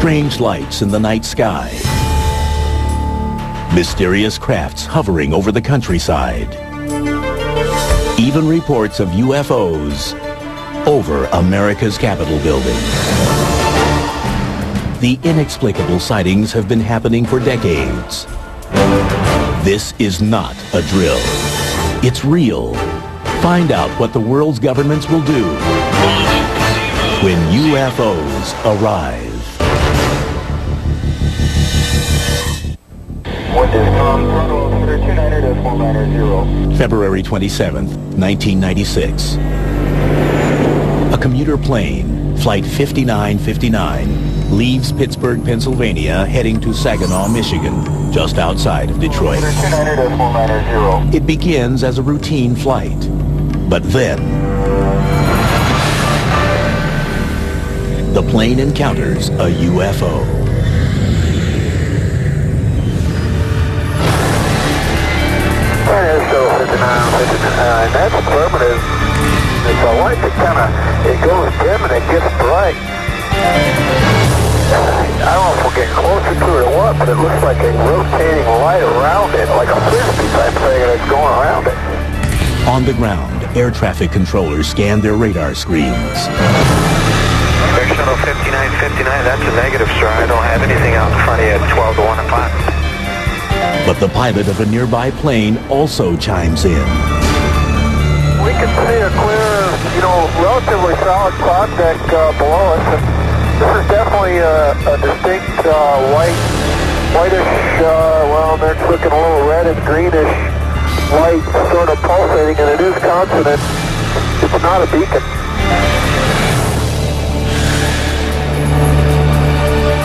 Strange lights in the night sky. Mysterious crafts hovering over the countryside. Even reports of UFOs over America's Capitol building. The inexplicable sightings have been happening for decades. This is not a drill. It's real. Find out what the world's governments will do when UFOs arrive. February 27th, 1996. A commuter plane, Flight 5959, leaves Pittsburgh, Pennsylvania, heading to Saginaw, Michigan, just outside of Detroit. It begins as a routine flight, but then the plane encounters a UFO. That's affirmative. It's a light that it goes dim and it gets bright. I don't know if we're getting closer to it or what, but it looks like a rotating light around it, like a frisbee type thing, and it's going around it. On the ground, air traffic controllers scan their radar screens. Air Shuttle 5959, that's a negative, sir. I don't have anything out in front of you at 12 to 1 o'clock. But the pilot of a nearby plane also chimes in. We can see a clear, relatively solid cloud deck below us. This is definitely a distinct whitish, it's looking a little red and greenish light sort of pulsating, and it is consonant. It's not a beacon.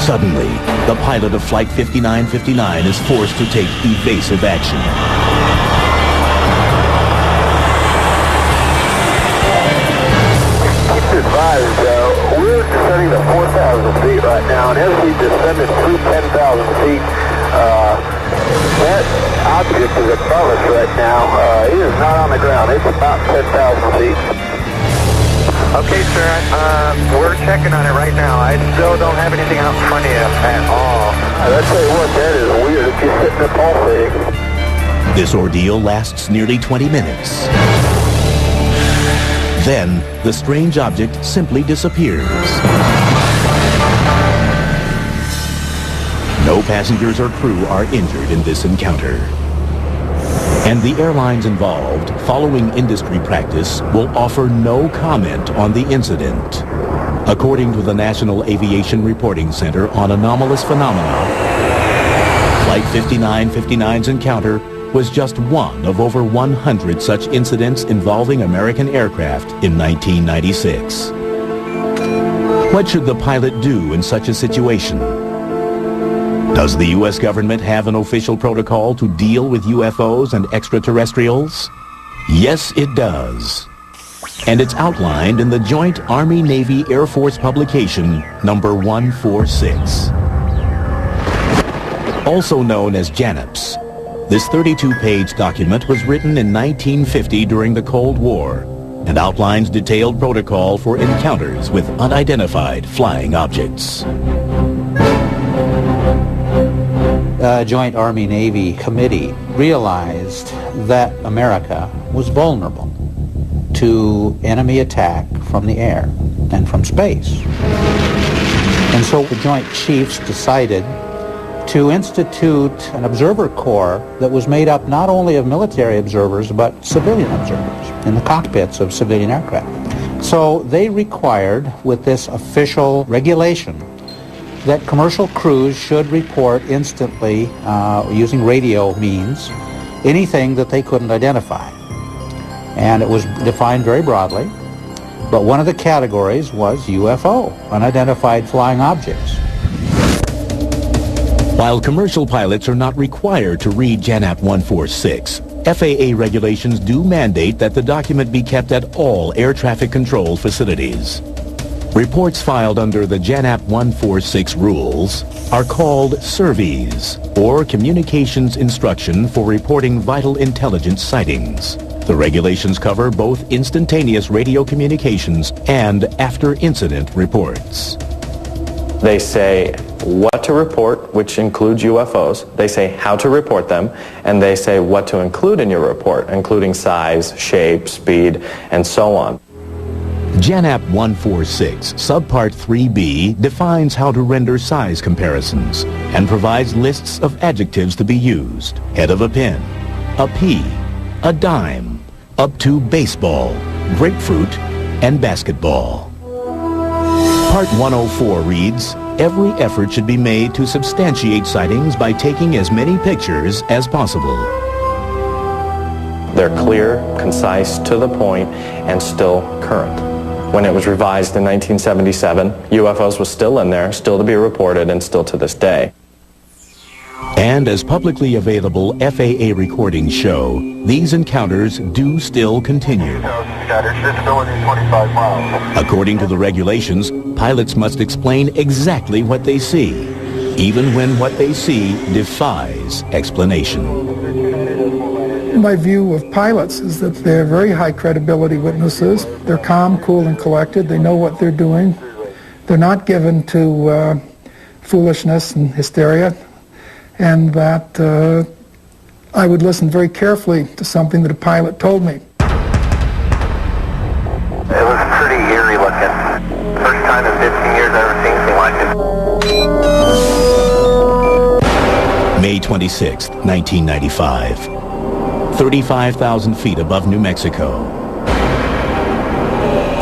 Suddenly, the pilot of Flight 5959 is forced to take evasive action. Keep advised, we're descending to 4,000 feet right now, and as we descended through 10,000 feet, that object is above us right now. It is not on the ground. It's about 10,000 feet. Okay, sir, we're checking on it right now. I still don't have anything out in front of you at all. I'll tell you what, that is weird if you're sitting there pulsating. This ordeal lasts nearly 20 minutes. Then, the strange object simply disappears. No passengers or crew are injured in this encounter. And the airlines involved, following industry practice, will offer no comment on the incident. According to the National Aviation Reporting Center on Anomalous Phenomena, Flight 5959's encounter was just one of over 100 such incidents involving American aircraft in 1996. What should the pilot do in such a situation? Does the U.S. government have an official protocol to deal with UFOs and extraterrestrials? Yes, it does. And it's outlined in the Joint Army-Navy-Air Force publication number 146. Also known as JANAPS, this 32-page document was written in 1950 during the Cold War and outlines detailed protocol for encounters with unidentified flying objects. Joint Army-Navy Committee realized that America was vulnerable to enemy attack from the air and from space. And so the Joint Chiefs decided to institute an observer corps that was made up not only of military observers but civilian observers in the cockpits of civilian aircraft. So they required, with this official regulation, that commercial crews should report instantly, using radio means, anything that they couldn't identify. And it was defined very broadly, but one of the categories was UFO, unidentified flying objects. While commercial pilots are not required to read JANAP 146, FAA regulations do mandate that the document be kept at all air traffic control facilities. Reports filed under the JANAP 146 rules are called SIRVIs, or Communications Instruction for Reporting Vital Intelligence Sightings. The regulations cover both instantaneous radio communications and after-incident reports. They say what to report, which includes UFOs. They say how to report them, and they say what to include in your report, including size, shape, speed, and so on. JANAP 146, Subpart 3B, defines how to render size comparisons and provides lists of adjectives to be used. Head of a pin, a pea, a dime, up to baseball, grapefruit, and basketball. Part 104 reads, every effort should be made to substantiate sightings by taking as many pictures as possible. They're clear, concise, to the point, and still current. When it was revised in 1977, UFOs was still in there, still to be reported, and still to this day. And as publicly available FAA recordings show, these encounters do still continue. According to the regulations, pilots must explain exactly what they see, even when what they see defies explanation. My view of pilots is that they're very high credibility witnesses. They're calm, cool, and collected. They know what they're doing. They're not given to foolishness and hysteria. And that I would listen very carefully to something that a pilot told me. It was pretty eerie looking. First time in 15 years I've ever seen anything like it. May 26, 1995. 35,000 feet above New Mexico.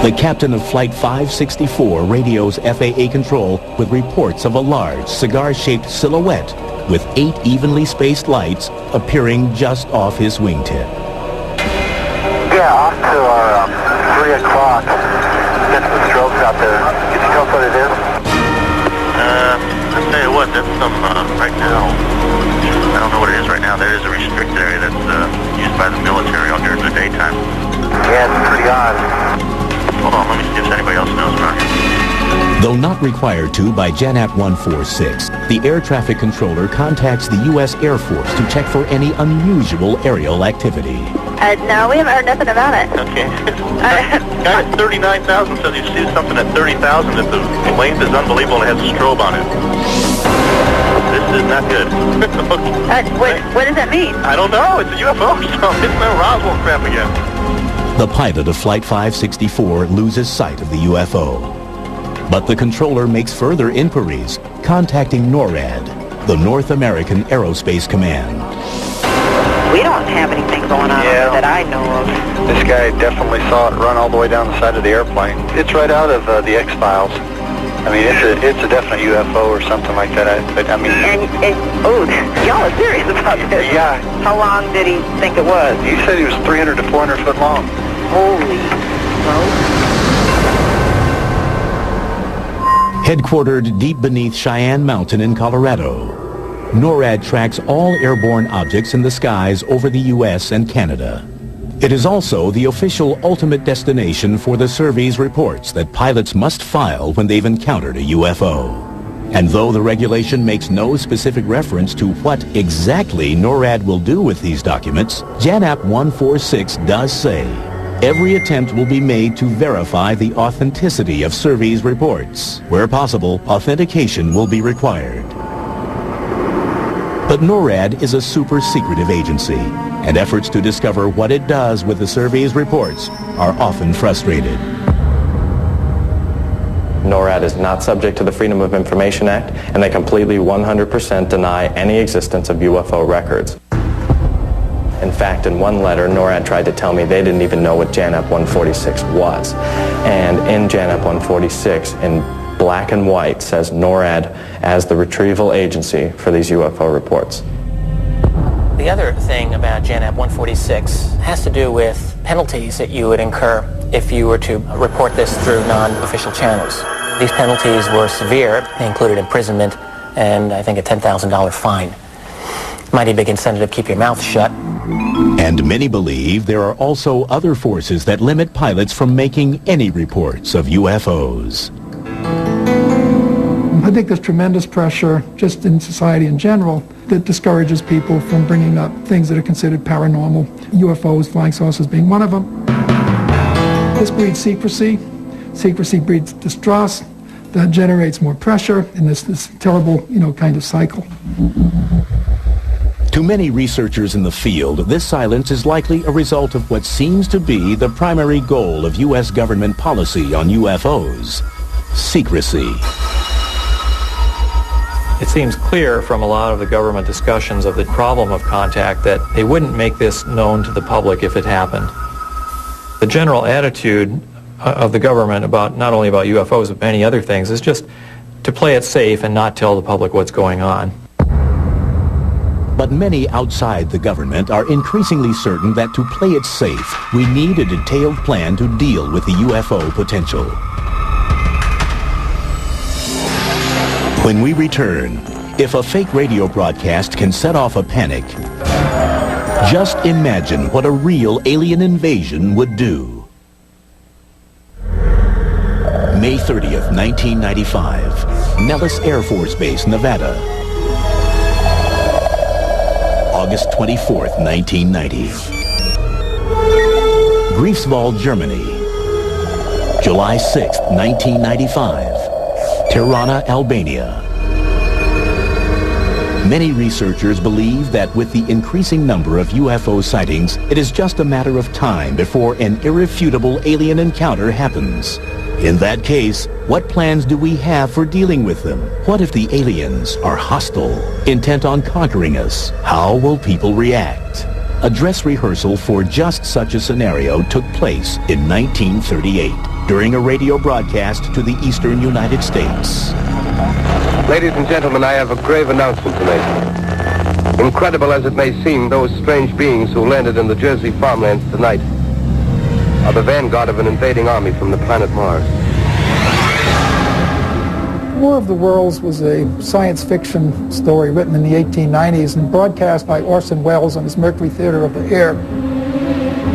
The captain of Flight 564 radios FAA control with reports of a large cigar-shaped silhouette with 8 evenly spaced lights appearing just off his wingtip. Yeah, off to our 3 o'clock. Got some strobes out there. Can you tell us what it is? I'll tell you what, that's some, right now, I don't know what it is right now. There is a restricted area that's used by the military out during the daytime. Yeah, it's pretty odd. Hold on, let me see if anybody else knows around here. Though not required to by JANAP 146, the air traffic controller contacts the U.S. Air Force to check for any unusual aerial activity. No, we haven't heard nothing about it. Okay. Guy at 39,000 says he sees something at 30,000 that the length is unbelievable and it has a strobe on it. This is not good. What does that mean? I don't know. It's a UFO. So it's no Roswell crap again. The pilot of Flight 564 loses sight of the UFO. But the controller makes further inquiries, contacting NORAD, the North American Aerospace Command. We don't have anything going on over that I know of. This guy definitely saw it run all the way down the side of the airplane. It's right out of the X-Files. I mean, it's a definite UFO or something like that. But I mean... Y'all are serious about this? Yeah. How long did he think it was? He said he was 300 to 400 foot long. Holy smoke. Headquartered deep beneath Cheyenne Mountain in Colorado, NORAD tracks all airborne objects in the skies over the U.S. and Canada. It is also the official ultimate destination for the survey's reports that pilots must file when they've encountered a UFO. And though the regulation makes no specific reference to what exactly NORAD will do with these documents, JANAP 146 does say every attempt will be made to verify the authenticity of survey's reports. Where possible, authentication will be required. But NORAD is a super secretive agency, and efforts to discover what it does with the survey's reports are often frustrated. NORAD is not subject to the Freedom of Information Act, and they completely 100% deny any existence of UFO records. In fact, in one letter, NORAD tried to tell me they didn't even know what JANAP 146 was. And in JANAP 146, in black and white, says NORAD as the retrieval agency for these UFO reports. The other thing about JANAP 146 has to do with penalties that you would incur if you were to report this through non-official channels. These penalties were severe. They included imprisonment and I think a $10,000 fine. Mighty big incentive to keep your mouth shut. And many believe there are also other forces that limit pilots from making any reports of UFOs. I think there's tremendous pressure just in society in general that discourages people from bringing up things that are considered paranormal, UFOs, flying saucers being one of them. This breeds secrecy. Secrecy breeds distrust. That generates more pressure in this terrible, kind of cycle. To many researchers in the field, this silence is likely a result of what seems to be the primary goal of U.S. government policy on UFOs: secrecy. It seems clear from a lot of the government discussions of the problem of contact that they wouldn't make this known to the public if it happened. The general attitude of the government about not only about UFOs but many other things is just to play it safe and not tell the public what's going on. But many outside the government are increasingly certain that to play it safe, we need a detailed plan to deal with the UFO potential. When we return, if a fake radio broadcast can set off a panic, just imagine what a real alien invasion would do. May 30th, 1995, Nellis Air Force Base, Nevada. August 24th, 1990. Greifswald, Germany. July 6th, 1995. Tirana, Albania. Many researchers believe that with the increasing number of UFO sightings, it is just a matter of time before an irrefutable alien encounter happens. In that case, what plans do we have for dealing with them? What if the aliens are hostile, intent on conquering us? How will people react? A dress rehearsal for just such a scenario took place in 1938 during a radio broadcast to the eastern United States. Ladies and gentlemen, I have a grave announcement to make. Incredible as it may seem, those strange beings who landed in the Jersey farmlands tonight are the vanguard of an invading army from the planet Mars. War of the Worlds was a science fiction story written in the 1890s and broadcast by Orson Welles on his Mercury Theater of the Air.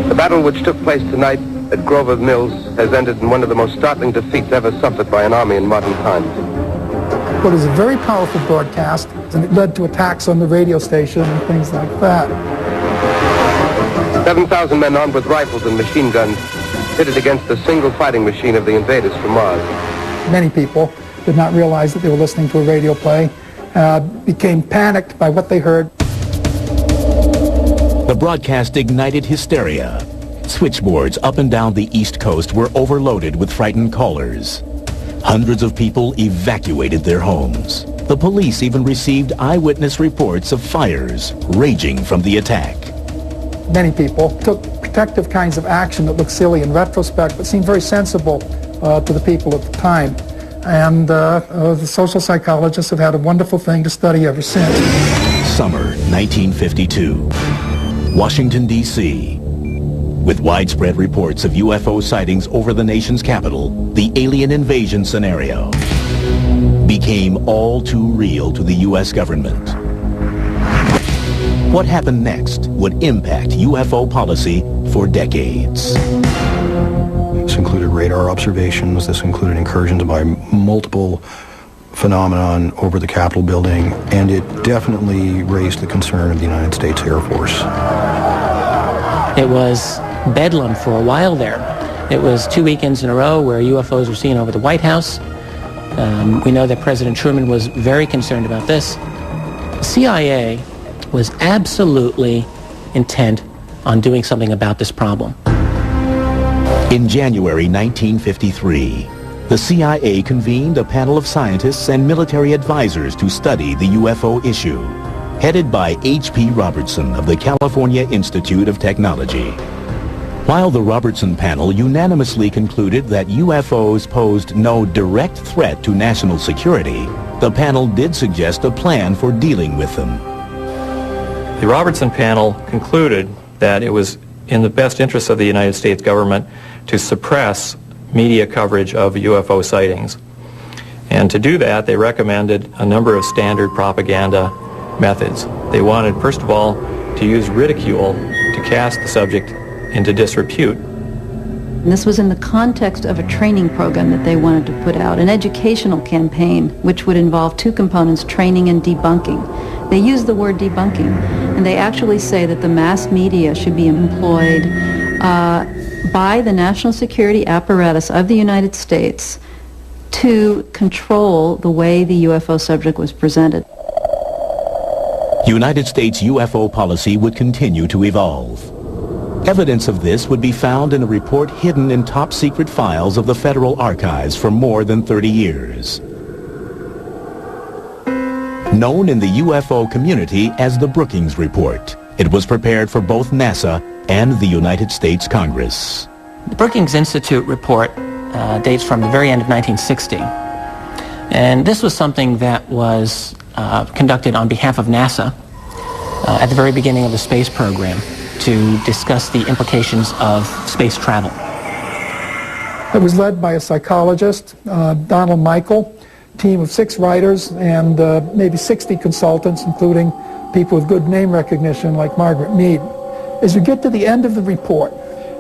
The battle which took place tonight at Grover Mills has ended in one of the most startling defeats ever suffered by an army in modern times. It was a very powerful broadcast, and it led to attacks on the radio station and things like that. 7,000 men armed with rifles and machine guns pitted against the single fighting machine of the invaders from Mars. Many people did not realize that they were listening to a radio play, became panicked by what they heard. The broadcast ignited hysteria. Switchboards up and down the East Coast were overloaded with frightened callers. Hundreds of people evacuated their homes. The police even received eyewitness reports of fires raging from the attack. Many people took protective kinds of action that looked silly in retrospect, but seemed very sensible to the people at the time. And the social psychologists have had a wonderful thing to study ever since. Summer 1952. Washington, D.C. With widespread reports of UFO sightings over the nation's capital, the alien invasion scenario became all too real to the U.S. government. What happened next would impact UFO policy for decades. This included radar observations, this included incursions by multiple phenomenon over the Capitol building, and it definitely raised the concern of the United States Air Force. It was bedlam for a while there. It was 2 weekends in a row where UFOs were seen over the White House. We know that President Truman was very concerned about this. The CIA was absolutely intent on doing something about this problem. In January 1953, the CIA convened a panel of scientists and military advisors to study the UFO issue, headed by H.P. Robertson of the California Institute of Technology. While the Robertson panel unanimously concluded that UFOs posed no direct threat to national security, the panel did suggest a plan for dealing with them. The Robertson panel concluded that it was in the best interest of the United States government to suppress media coverage of UFO sightings. And to do that, they recommended a number of standard propaganda methods. They wanted, first of all, to use ridicule to cast the subject into disrepute. And this was in the context of a training program that they wanted to put out, an educational campaign which would involve two components, training and debunking. They use the word debunking, and they actually say that the mass media should be employed by the national security apparatus of the United States to control the way the UFO subject was presented. United States UFO policy would continue to evolve. Evidence of this would be found in a report hidden in top-secret files of the Federal Archives for more than 30 years. Known in the UFO community as the Brookings Report, it was prepared for both NASA and the United States Congress. The Brookings Institute report dates from the very end of 1960. And this was something that was conducted on behalf of NASA at the very beginning of the space program to discuss the implications of space travel. It was led by a psychologist, Donald Michael, team of 6 writers and maybe 60 consultants, including people with good name recognition like Margaret Mead. As you get to the end of the report,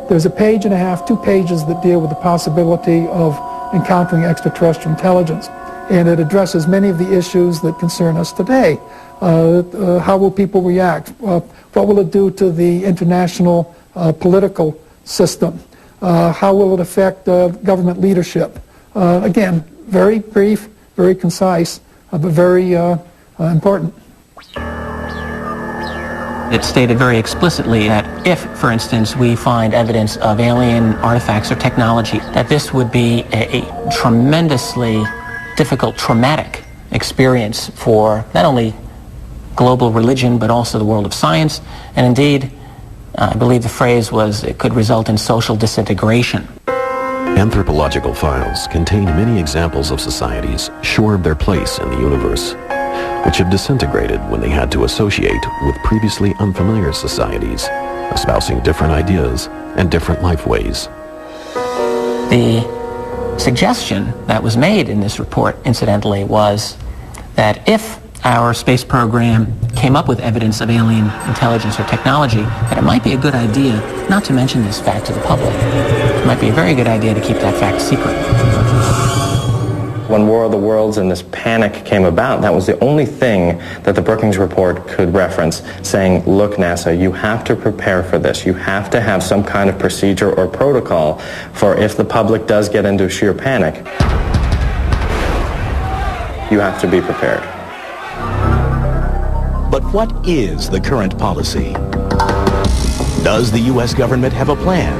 there's a page and a half, 2 pages that deal with the possibility of encountering extraterrestrial intelligence. And it addresses many of the issues that concern us today. How will people react? What will it do to the international political system? How will it affect government leadership? Again, very brief, very concise, but very important. It stated very explicitly that if, for instance, we find evidence of alien artifacts or technology, that this would be a tremendously difficult, traumatic experience for not only global religion, but also the world of science. And indeed, I believe the phrase was, it could result in social disintegration. Anthropological files contain many examples of societies sure of their place in the universe, which have disintegrated when they had to associate with previously unfamiliar societies, espousing different ideas and different life ways. The suggestion that was made in this report, incidentally, was that if our space program came up with evidence of alien intelligence or technology, that it might be a good idea not to mention this fact to the public. It might be a very good idea to keep that fact secret. When War of the Worlds and this panic came about, that was the only thing that the Brookings Report could reference, saying, look, NASA, you have to prepare for this. You have to have some kind of procedure or protocol for if the public does get into sheer panic. You have to be prepared. But what is the current policy? Does the U.S. government have a plan?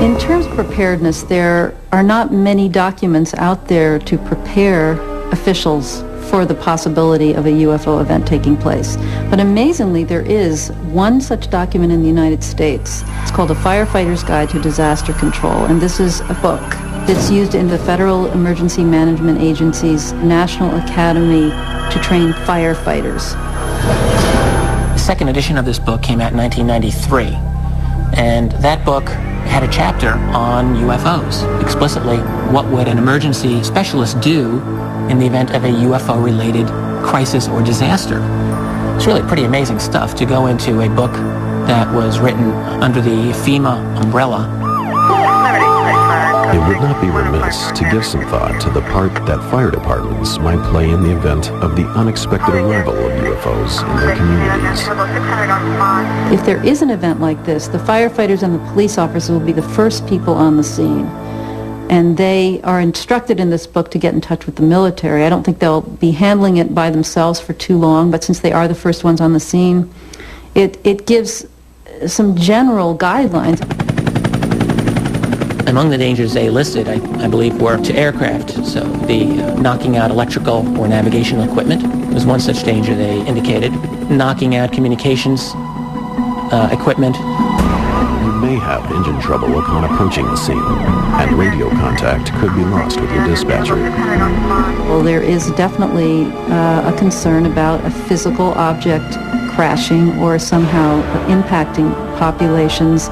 In terms of preparedness, there are not many documents out there to prepare officials for the possibility of a UFO event taking place. But amazingly, there is one such document in the United States. It's called A Firefighter's Guide to Disaster Control, and this is a book that's used in the Federal Emergency Management Agency's National Academy to train firefighters. The second edition of this book came out in 1993, and that book had a chapter on UFOs. Explicitly, what would an emergency specialist do in the event of a UFO-related crisis or disaster? It's really pretty amazing stuff to go into a book that was written under the FEMA umbrella. It would not be remiss to give some thought to the part that fire departments might play in the event of the unexpected arrival of UFOs in their communities. If there is an event like this, the firefighters and the police officers will be the first people on the scene. And they are instructed in this book to get in touch with the military. I don't think they'll be handling it by themselves for too long, but since they are the first ones on the scene, it gives some general guidelines. Among the dangers they listed, I believe, were to aircraft. So the knocking out electrical or navigational equipment was one such danger they indicated. Knocking out communications equipment. You may have engine trouble upon approaching the scene, and radio contact could be lost with your dispatcher. Well, there is definitely a concern about a physical object crashing or somehow impacting populations.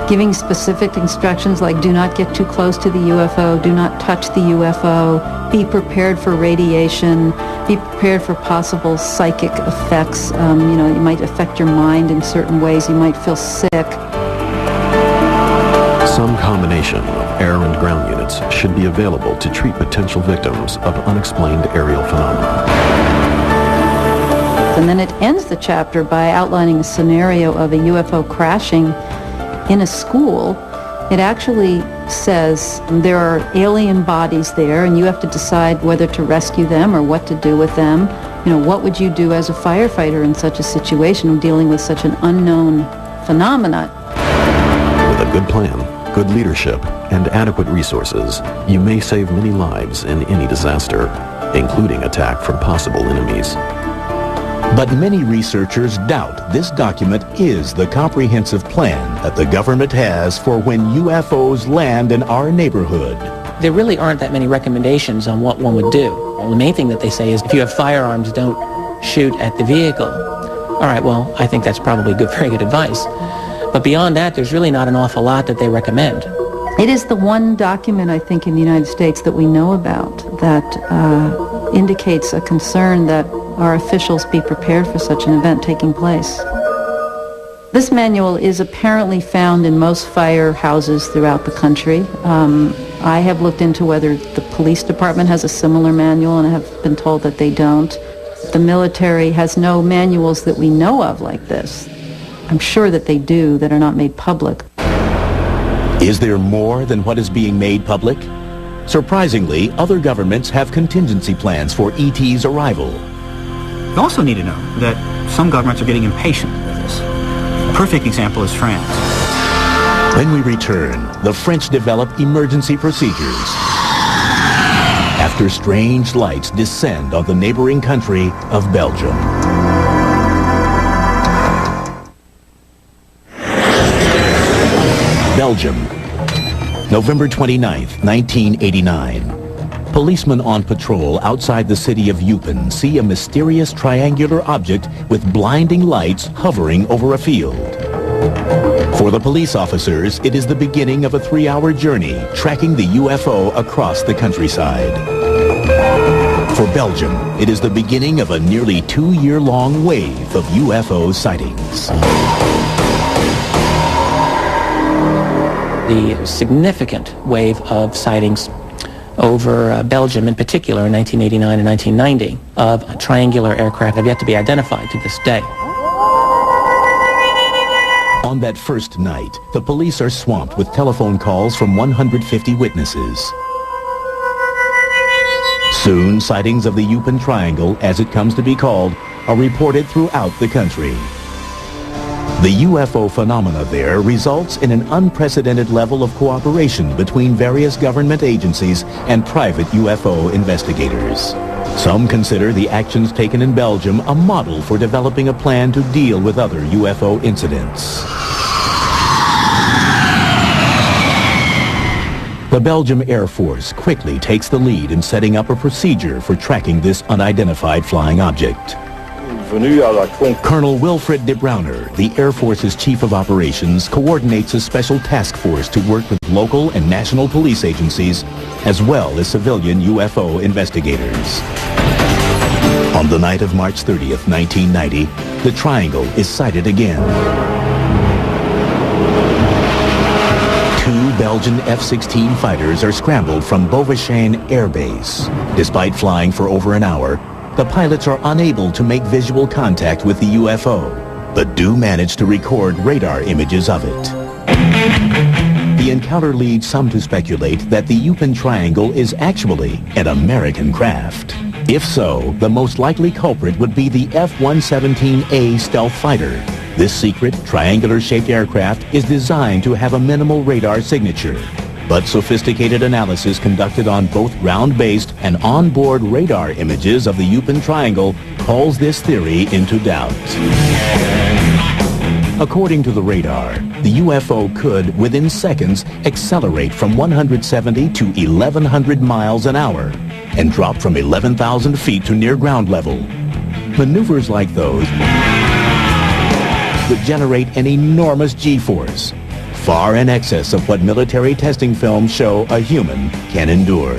Giving specific instructions like do not get too close to the UFO, do not touch the UFO, be prepared for radiation, be prepared for possible psychic effects. You know, it might affect your mind in certain ways, you might feel sick. Some combination of air and ground units should be available to treat potential victims of unexplained aerial phenomena. And then it ends the chapter by outlining a scenario of a UFO crashing in a school It actually says there are alien bodies there, and you have to decide whether to rescue them or what to do with them. You know, what would you do as a firefighter in such a situation dealing with such an unknown phenomenon? With a good plan, good leadership, and adequate resources, you may save many lives in any disaster, including attack from possible enemies. But many researchers doubt this document is the comprehensive plan that the government has for when UFOs land in our neighborhood. There really aren't that many recommendations on what one would do. Well, the main thing that they say is if you have firearms, don't shoot at the vehicle. All right, well, I think that's probably good, very good advice. But beyond that, there's really not an awful lot that they recommend. It is the one document, I think, in the United States that we know about that indicates a concern that our officials be prepared for such an event taking place. This manual is apparently found in most firehouses throughout the country. I have looked into whether the police department has a similar manual, and I have been told that they don't. The military has no manuals that we know of like this. I'm sure that they do, that are not made public. Is there more than what is being made public? Surprisingly, other governments have contingency plans for ET's arrival. You also need to know that some governments are getting impatient with this. A perfect example is France. When we return, the French develop emergency procedures after strange lights descend on the neighboring country of Belgium. Belgium, November 29th, 1989. Policemen on patrol outside the city of Eupen see a mysterious triangular object with blinding lights hovering over a field. For the police officers, it is the beginning of a 3-hour journey tracking the UFO across the countryside. For Belgium, it is the beginning of a nearly 2-year-long wave of UFO sightings. The significant wave of sightings over Belgium in particular in 1989 and 1990 of triangular aircraft have yet to be identified to this day. On that first night, the police are swamped with telephone calls from 150 witnesses. Soon, sightings of the Eupen Triangle, as it comes to be called, are reported throughout the country. The UFO phenomena there results in an unprecedented level of cooperation between various government agencies and private UFO investigators. Some consider the actions taken in Belgium a model for developing a plan to deal with other UFO incidents. The Belgium Air Force quickly takes the lead in setting up a procedure for tracking this unidentified flying object. Colonel Wilfred de Browner, the Air Force's Chief of Operations, coordinates a special task force to work with local and national police agencies, as well as civilian UFO investigators. On the night of March 30th, 1990, the Triangle is sighted again. 2 Belgian F-16 fighters are scrambled from Beauvechane Air Base. Despite flying for over an hour, the pilots are unable to make visual contact with the UFO, but do manage to record radar images of it. The encounter leads some to speculate that the Eupen Triangle is actually an American craft. If so, the most likely culprit would be the F-117A stealth fighter. This secret, triangular-shaped aircraft is designed to have a minimal radar signature. But sophisticated analysis conducted on both ground-based and on-board radar images of the Eupen Triangle calls this theory into doubt. According to the radar, the UFO could, within seconds, accelerate from 170 to 1,100 miles an hour and drop from 11,000 feet to near ground level. Maneuvers like those would generate an enormous G-force, far in excess of what military testing films show a human can endure,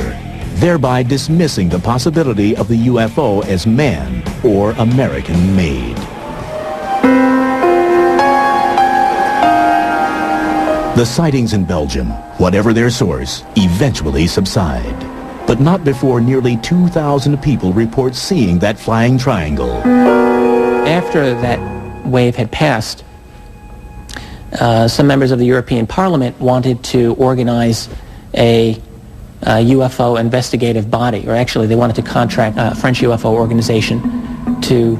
thereby dismissing the possibility of the UFO as man or American-made. The sightings in Belgium, whatever their source, eventually subside, but not before nearly 2,000 people report seeing that flying triangle. After that wave had passed, some members of the European Parliament wanted to organize a UFO investigative body, or actually they wanted to contract a French UFO organization to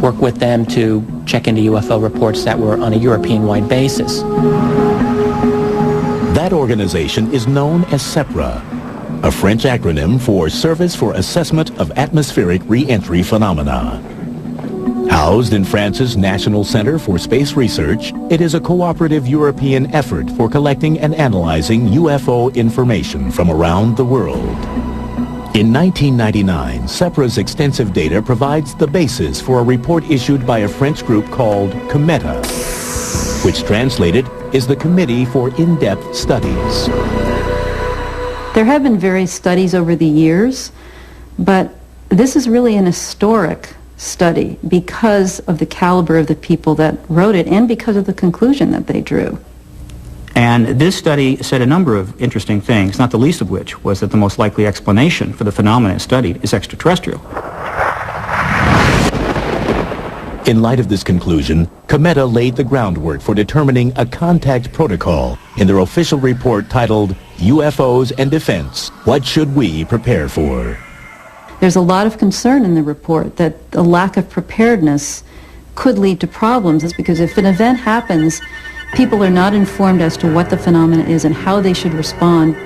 work with them to check into UFO reports that were on a European-wide basis. That organization is known as SEPRA, a French acronym for Service for Assessment of Atmospheric Re-Entry Phenomena. Housed in France's National Center for Space Research, it is a cooperative European effort for collecting and analyzing UFO information from around the world. In 1999, SEPRA's extensive data provides the basis for a report issued by a French group called COMETA, which translated is the Committee for In-Depth Studies. There have been various studies over the years, but this is really an historic study because of the caliber of the people that wrote it and because of the conclusion that they drew. And this study said a number of interesting things, not the least of which was that the most likely explanation for the phenomena studied is extraterrestrial. In light of this conclusion, COMETA laid the groundwork for determining a contact protocol in their official report titled UFOs and Defense, What Should We Prepare For? There's a lot of concern in the report that the lack of preparedness could lead to problems. It's because if an event happens, people are not informed as to what the phenomena is and how they should respond.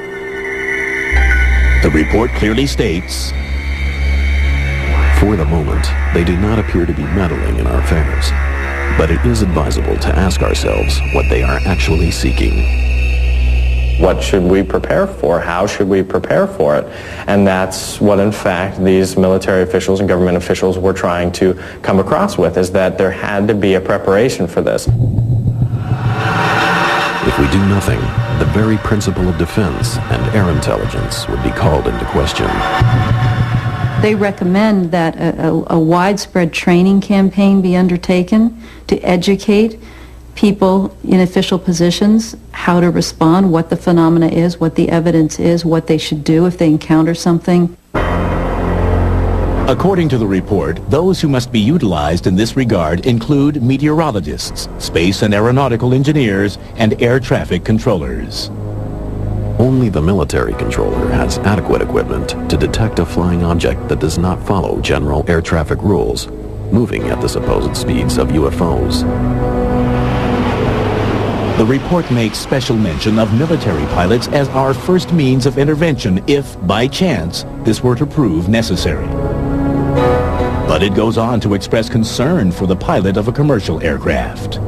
The report clearly states, for the moment, they do not appear to be meddling in our affairs, but it is advisable to ask ourselves what they are actually seeking. What should we prepare for? How should we prepare for it? And that's what, in fact, these military officials and government officials were trying to come across with, is that there had to be a preparation for this. If we do nothing, the very principle of defense and air intelligence would be called into question. They recommend that a widespread training campaign be undertaken to educate people in official positions how to respond, what the phenomena is, what the evidence is, what they should do if they encounter something. According to the report, those who must be utilized in this regard include meteorologists, space and aeronautical engineers, and air traffic controllers. Only the military controller has adequate equipment to detect a flying object that does not follow general air traffic rules, moving at the supposed speeds of UFOs. The report makes special mention of military pilots as our first means of intervention if, by chance, this were to prove necessary. But it goes on to express concern for the pilot of a commercial aircraft.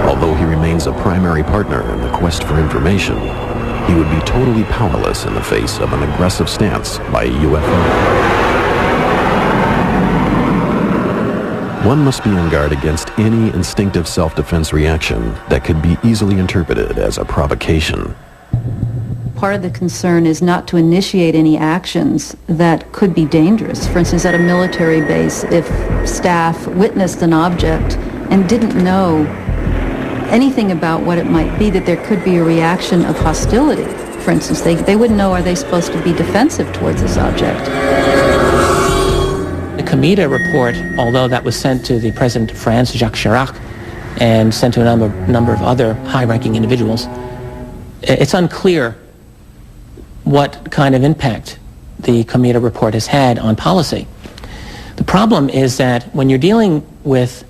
Although he remains a primary partner in the quest for information, he would be totally powerless in the face of an aggressive stance by a UFO. One must be on guard against any instinctive self-defense reaction that could be easily interpreted as a provocation. Part of the concern is not to initiate any actions that could be dangerous. For instance, at a military base, if staff witnessed an object and didn't know anything about what it might be, that there could be a reaction of hostility. For instance, they wouldn't know, are they supposed to be defensive towards this object? The COMETA report, although that was sent to the President of France, Jacques Chirac, and sent to a number of other high-ranking individuals, it's unclear what kind of impact the COMETA report has had on policy. The problem is that when you're dealing with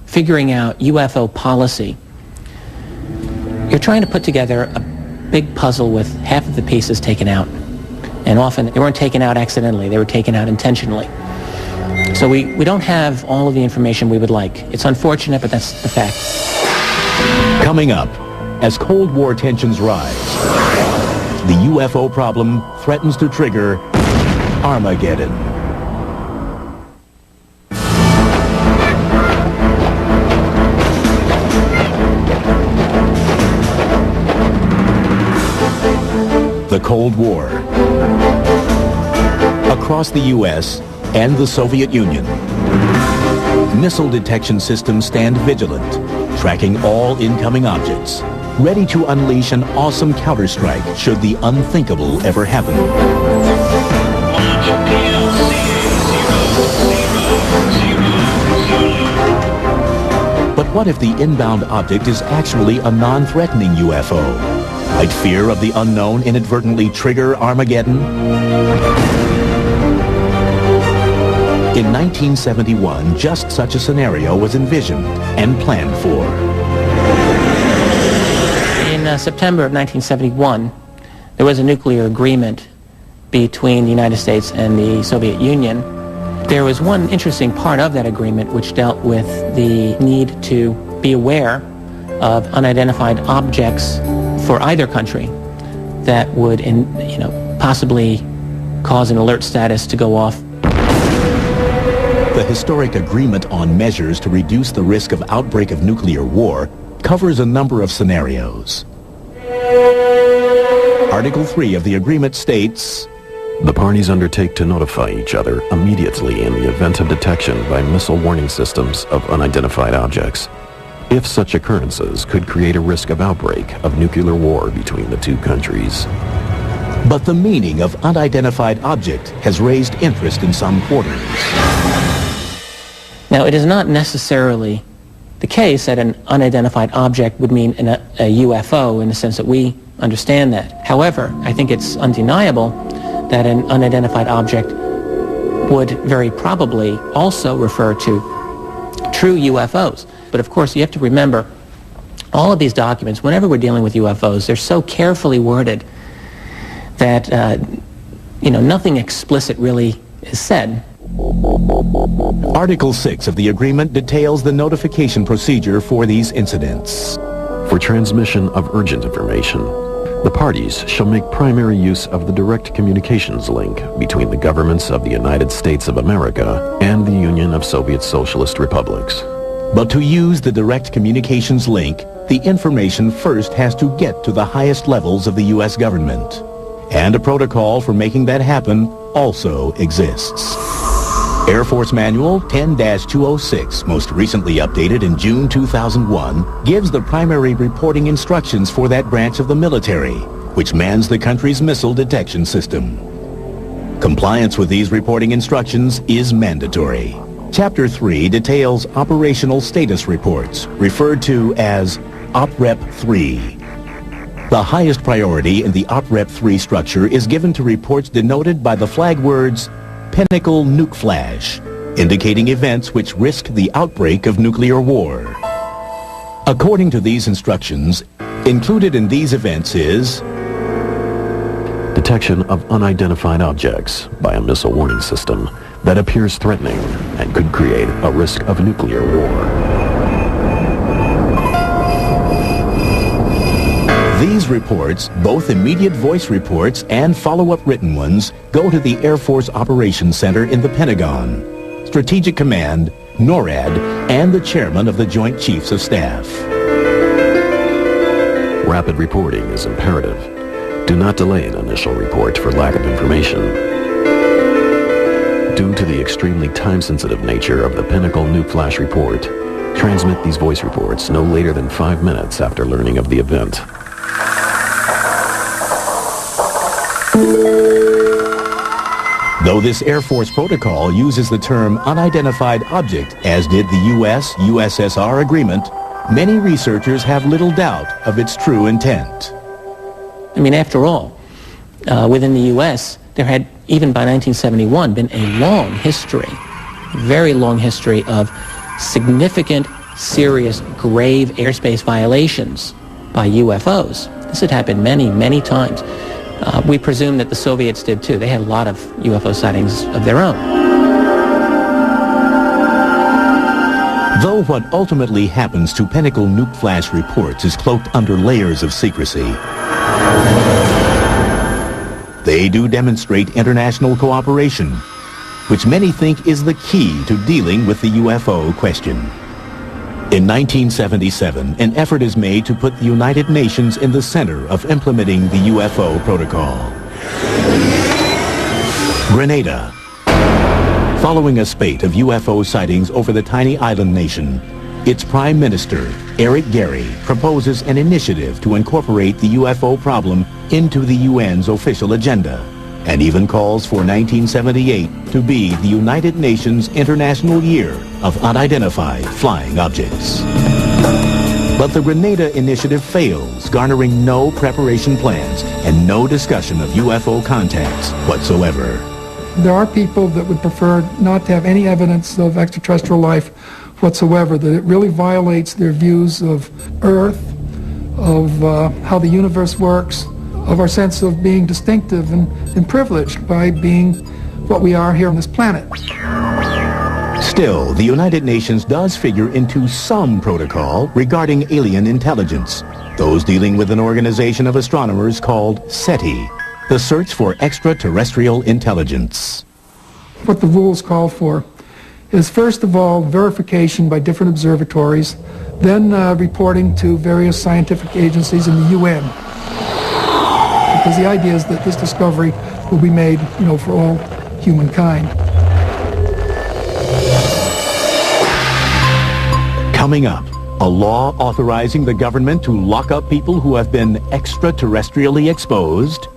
figuring out UFO policy, you're trying to put together a big puzzle with half of the pieces taken out. And often they weren't taken out accidentally, they were taken out intentionally. So we don't have all of the information we would like. It's unfortunate, but that's the fact. Coming up, as Cold War tensions rise, the UFO problem threatens to trigger Armageddon. The Cold War. Across the U.S. and the Soviet Union, missile detection systems stand vigilant, tracking all incoming objects, ready to unleash an awesome counterstrike should the unthinkable ever happen. But what if the inbound object is actually a non-threatening UFO? Might fear of the unknown inadvertently trigger Armageddon? In 1971, just such a scenario was envisioned and planned for. In September of 1971, there was a nuclear agreement between the United States and the Soviet Union. There was one interesting part of that agreement which dealt with the need to be aware of unidentified objects for either country that would, possibly cause an alert status to go off. The historic agreement on measures to reduce the risk of outbreak of nuclear war covers a number of scenarios. Article 3 of the agreement states, the parties undertake to notify each other immediately in the event of detection by missile warning systems of unidentified objects, if such occurrences could create a risk of outbreak of nuclear war between the two countries. But the meaning of unidentified object has raised interest in some quarters. Now, it is not necessarily the case that an unidentified object would mean a UFO in the sense that we understand that. However, I think it's undeniable that an unidentified object would very probably also refer to true UFOs. But of course, you have to remember, all of these documents, whenever we're dealing with UFOs, they're so carefully worded that, nothing explicit really is said. Article 6 of the agreement details the notification procedure for these incidents. For transmission of urgent information, the parties shall make primary use of the direct communications link between the governments of the United States of America and the Union of Soviet Socialist Republics. But to use the direct communications link, the information first has to get to the highest levels of the U.S. government. And a protocol for making that happen also exists. Air Force Manual 10-206, most recently updated in June 2001, gives the primary reporting instructions for that branch of the military, which mans the country's missile detection system. Compliance with these reporting instructions is mandatory. Chapter 3 details operational status reports, referred to as OPREP 3. The highest priority in the OPREP 3 structure is given to reports denoted by the flag words Pinnacle Nuke Flash, indicating events which risk the outbreak of nuclear war. According to these instructions, included in these events is detection of unidentified objects by a missile warning system that appears threatening and could create a risk of nuclear war. These reports, both immediate voice reports and follow-up written ones, go to the Air Force Operations Center in the Pentagon, Strategic Command, NORAD, and the Chairman of the Joint Chiefs of Staff. Rapid reporting is imperative. Do not delay an initial report for lack of information. Due to the extremely time-sensitive nature of the Pinnacle Nuke Flash report, transmit these voice reports no later than 5 minutes after learning of the event. Though this Air Force protocol uses the term unidentified object, as did the U.S.-USSR agreement, many researchers have little doubt of its true intent. I mean, after all, within the U.S., there had, even by 1971, been a long history, very long history of significant, serious, grave airspace violations by UFOs. This had happened many, many times. We presume that the Soviets did too. They had a lot of UFO sightings of their own. Though what ultimately happens to Pinnacle Nuke Flash reports is cloaked under layers of secrecy, they do demonstrate international cooperation, which many think is the key to dealing with the UFO question. In 1977, an effort is made to put the United Nations in the center of implementing the UFO protocol. Grenada. Following a spate of UFO sightings over the tiny island nation, its Prime Minister, Eric Gary, proposes an initiative to incorporate the UFO problem into the UN's official agenda and even calls for 1978 to be the United Nations International Year of Unidentified Flying Objects. But the Grenada initiative fails, garnering no preparation plans and no discussion of UFO contacts whatsoever. There are people that would prefer not to have any evidence of extraterrestrial life whatsoever, that it really violates their views of Earth, of how the universe works, of our sense of being distinctive and privileged by being what we are here on this planet. Still, the United Nations does figure into some protocol regarding alien intelligence, those dealing with an organization of astronomers called SETI, the Search for Extraterrestrial Intelligence. What the rules call for is, first of all, verification by different observatories, then reporting to various scientific agencies in the UN. Because the idea is that this discovery will be made, for all humankind. Coming up, a law authorizing the government to lock up people who have been extraterrestrially exposed.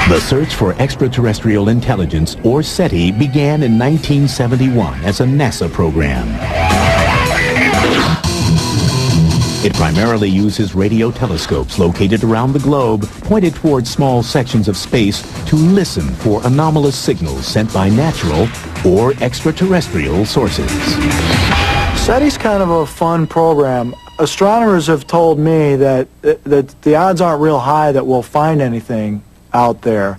The search for extraterrestrial intelligence, or SETI, began in 1971 as a NASA program. It primarily uses radio telescopes located around the globe, pointed towards small sections of space to listen for anomalous signals sent by natural or extraterrestrial sources. SETI's kind of a fun program. Astronomers have told me that the odds aren't real high that we'll find anything out there,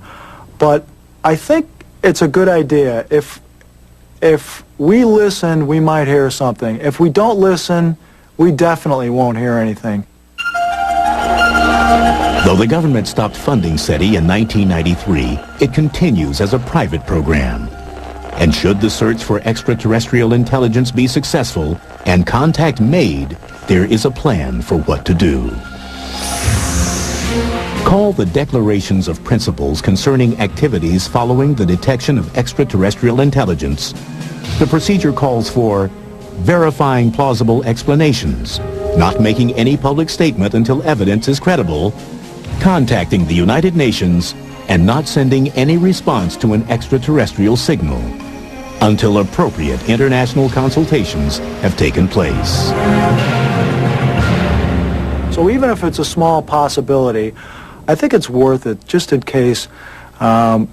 but I think it's a good idea. If we listen, we might hear something. If we don't listen, we definitely won't hear anything. Though the government stopped funding SETI in 1993, it continues as a private program. And should the search for extraterrestrial intelligence be successful and contact made, there is a plan for what to do. Called the Declarations of Principles Concerning Activities Following the Detection of Extraterrestrial Intelligence, the procedure calls for verifying plausible explanations, not making any public statement until evidence is credible, contacting the United Nations, and not sending any response to an extraterrestrial signal until appropriate international consultations have taken place. So even if it's a small possibility, I think it's worth it, just in case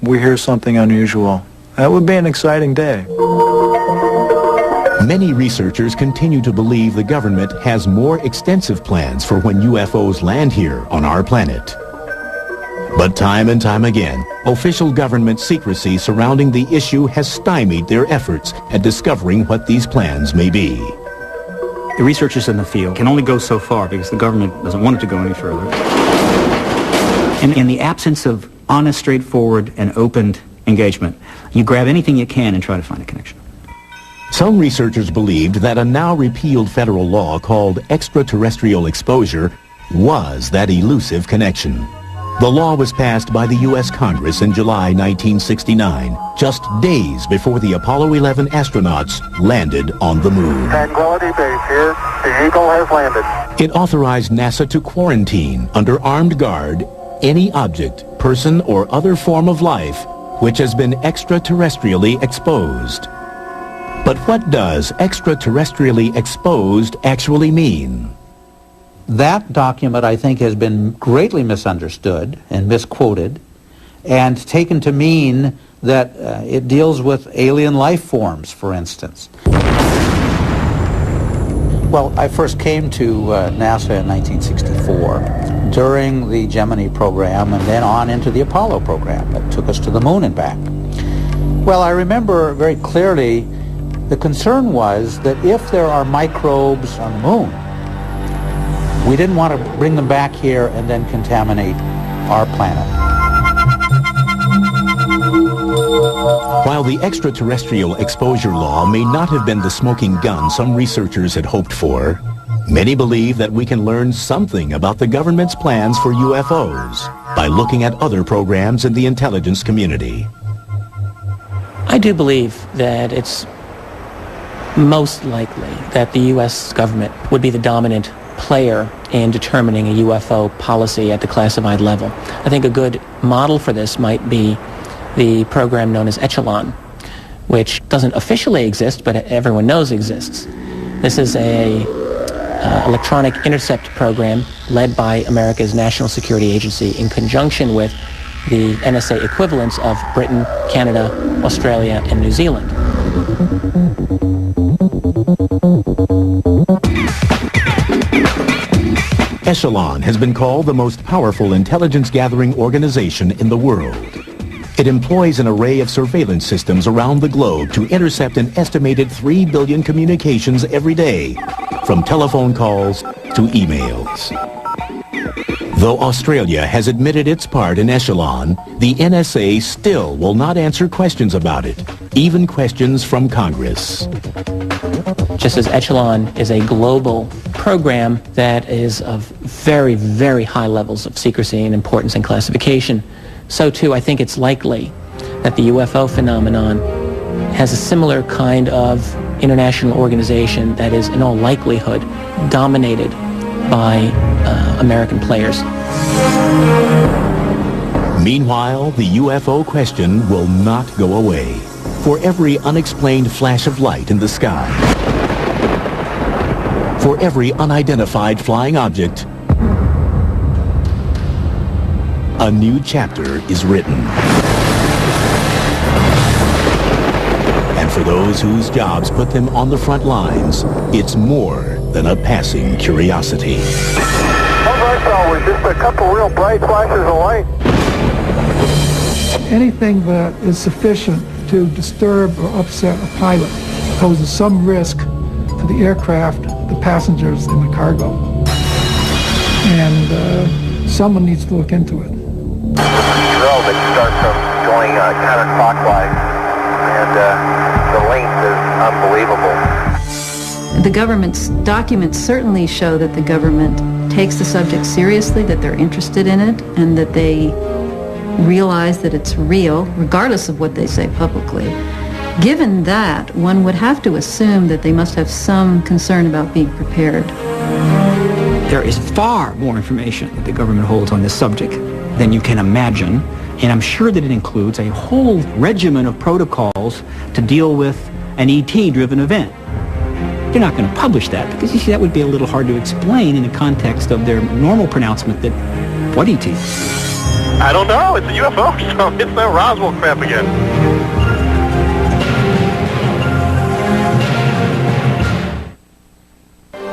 we hear something unusual. That would be an exciting day. Many researchers continue to believe the government has more extensive plans for when UFOs land here on our planet. But time and time again, official government secrecy surrounding the issue has stymied their efforts at discovering what these plans may be. The researchers in the field can only go so far because the government doesn't want it to go any further. In the absence of honest, straightforward, and open engagement, you grab anything you can and try to find a connection. Some researchers believed that a now repealed federal law called extraterrestrial exposure was that elusive connection. The law was passed by the U.S. Congress in July 1969, just days before the Apollo 11 astronauts landed on the moon. Tranquility Base here. The Eagle has landed. It authorized NASA to quarantine under armed guard any object, person, or other form of life which has been extraterrestrially exposed. But what does extraterrestrially exposed actually mean? That document, I think, has been greatly misunderstood and misquoted and taken to mean that it deals with alien life forms, for instance. Well, I first came to NASA in 1964 during the Gemini program and then on into the Apollo program that took us to the moon and back. Well, I remember very clearly the concern was that if there are microbes on the moon, we didn't want to bring them back here and then contaminate our planet. While the extraterrestrial exposure law may not have been the smoking gun some researchers had hoped for, many believe that we can learn something about the government's plans for UFOs by looking at other programs in the intelligence community. I do believe that it's most likely that the U.S. government would be the dominant player in determining a UFO policy at the classified level. I think a good model for this might be the program known as Echelon, which doesn't officially exist, but everyone knows exists. This is a electronic intercept program led by America's National Security Agency in conjunction with the NSA equivalents of Britain, Canada, Australia, and New Zealand. Echelon has been called the most powerful intelligence-gathering organization in the world. It employs an array of surveillance systems around the globe to intercept an estimated 3 billion communications every day, from telephone calls to emails. Though Australia has admitted its part in Echelon, the NSA still will not answer questions about it, even questions from Congress. Just as Echelon is a global program that is of very, very high levels of secrecy and importance and classification, so too I think it's likely that the UFO phenomenon has a similar kind of international organization that is in all likelihood dominated by American players. Meanwhile, the UFO question will not go away. For every unexplained flash of light in the sky, for every unidentified flying object, a new chapter is written. And for those whose jobs put them on the front lines, it's more than a passing curiosity. All I saw was just a couple real bright flashes of light. Anything that is sufficient to disturb or upset a pilot poses some risk to the aircraft, the passengers, and the cargo. And someone needs to look into it. Drill that starts from going counterclockwise, and the length is unbelievable. The government's documents certainly show that the government takes the subject seriously, that they're interested in it, and that they realize that it's real, regardless of what they say publicly. Given that, one would have to assume that they must have some concern about being prepared. There is far more information that the government holds on this subject than you can imagine, and I'm sure that it includes a whole regimen of protocols to deal with an ET-driven event. They're not going to publish that because, you see, that would be a little hard to explain in the context of their normal pronouncement that, what ET? I don't know. It's a UFO, so it's that Roswell crap again.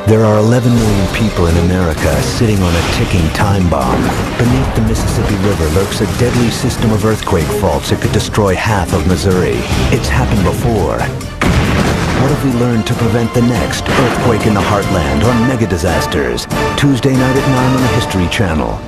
There are 11 million people in America sitting on a ticking time bomb. Beneath the Mississippi River lurks a deadly system of earthquake faults that could destroy half of Missouri. It's happened before. What have we learned to prevent the next earthquake in the heartland or mega disasters? Tuesday night at 9 on the History Channel.